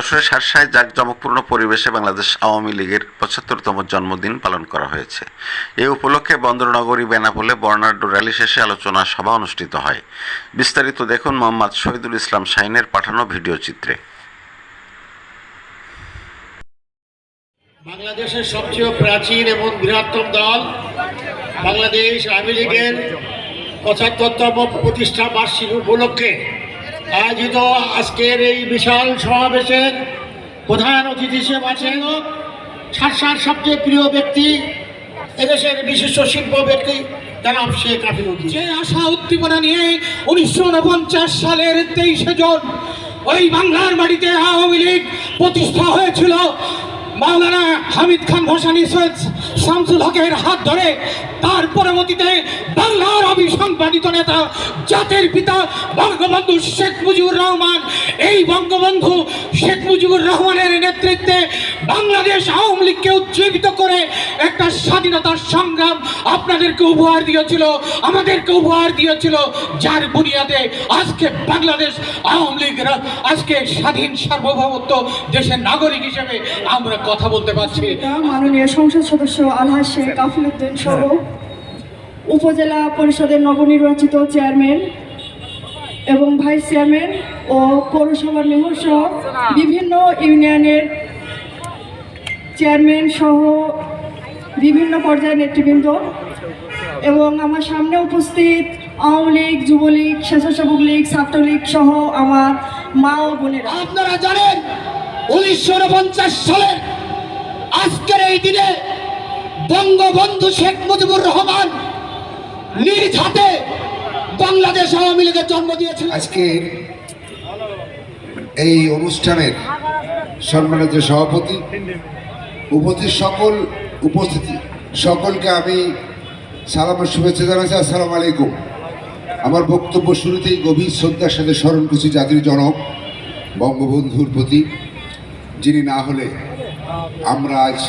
যশোরের শার্শায় জাঁকজমকপূর্ণ পরিবেশে বাংলাদেশ আওয়ামী লীগের ৭৫তম জন্মদিন পালন করা হয়েছে। এ উপলক্ষে বন্দরনগরী বেনাপোলে বর্ণাঢ্য র্যালি শেষে আলোচনা সভা অনুষ্ঠিত হয়। বিস্তারিত দেখুন মোহাম্মদ শহীদুল ইসলাম শাহিনের পাঠানো ভিডিও চিত্রে। বাংলাদেশের সবচেয়ে প্রাচীন এবং বৃহত্তম দল বাংলাদেশ আওয়ামী লীগের ৭৫তম প্রতিষ্ঠা বার্ষিকী উপলক্ষে আয়োজিত আজকের এই বিশাল সমাবেশের প্রধান অতিথি হিসেবে আছেন শার্শার সবচেয়ে প্রিয় ব্যক্তি, এদেশের বিশিষ্ট শিল্প ব্যক্তি জনাব শেখ রাফিউদ্দিন। যে আশা উদ্দীপনা নিয়ে ১৯৪৯ সালের ২৩শে জুন ওই বাংলার মাটিতে আওয়ামী লীগ প্রতিষ্ঠা হয়েছিল, মাওলানা হামিদ খান ভাসানী সৈয়দ শামসুল হকের হাত ধরে, তার পরবর্তীতে বাংলার অবিসংবাদিত নেতা জাতির পিতা বঙ্গবন্ধু শেখ মুজিবুর রহমান, এই বঙ্গবন্ধু শেখ মুজিবুর রহমানের নেতৃত্বে বাংলাদেশ আওয়ামী লীগকে উজ্জীবিত করে একটা স্বাধীনতার সংগ্রাম আপনাদেরকে উপহার দিয়েছিল, আমাদেরকে উপহার দিয়েছিল, যার বুনিয়াদে আজকে বাংলাদেশ আওয়ামী লীগ আজকে স্বাধীন সার্বভৌমত্ব দেশের নাগরিক হিসেবে আমরা কথা বলতে পারছি। মাননীয় সংসদ সদস্য আলহাজ শেখ কাফিলউদ্দিন সহ উপজেলা পরিষদের নবনির্বাচিত চেয়ারম্যান এবং ভাইস চেয়ারম্যান ও পৌরসভার মেয়র সহ বিভিন্ন ইউনিয়নের চেয়ারম্যান সহ বিভিন্ন পর্যায়ের নেতৃবৃন্দ এবং আমার সামনে উপস্থিত আওয়ামী লীগ, যুবলীগ, স্বেচ্ছাসেবক লীগ, ছাত্রলীগ সহ আমার মা ও বোনেরা, আপনারা জানেন ১৯৪৯ সালের আজকের এই দিনে বঙ্গবন্ধু শেখ মুজিবুর রহমান নিজ হাতে বাংলাদেশ আওয়ামী লীগের জন্ম দিয়েছিল। আজকের এই অনুষ্ঠানের সম্মানিত সভাপতি, উপস্থিতি সকলকে আমি সালাম ও শুভেচ্ছা জানাচ্ছি। আসসালামু আলাইকুম। আমার বক্তব্য শুরুতেই গভীর শ্রদ্ধার সাথে স্মরণ করছি জাতির জনক বঙ্গবন্ধুর প্রতি, যিনি না হলে আমরা আজ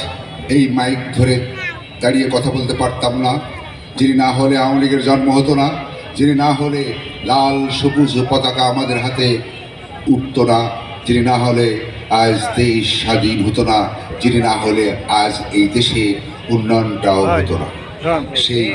এই মাইক ধরে দাঁড়িয়ে কথা বলতে পারতাম না, যিনি না হলে আওয়ামী লীগের জন্ম হতো না, যিনি না হলে লাল সবুজ পতাকা আমাদের হাতে উঠত না, যিনি না হলে আজ দেশ স্বাধীন হতো না, যিনি না হলে আজ এই দেশে উন্নয়নটাও হতো না। সেই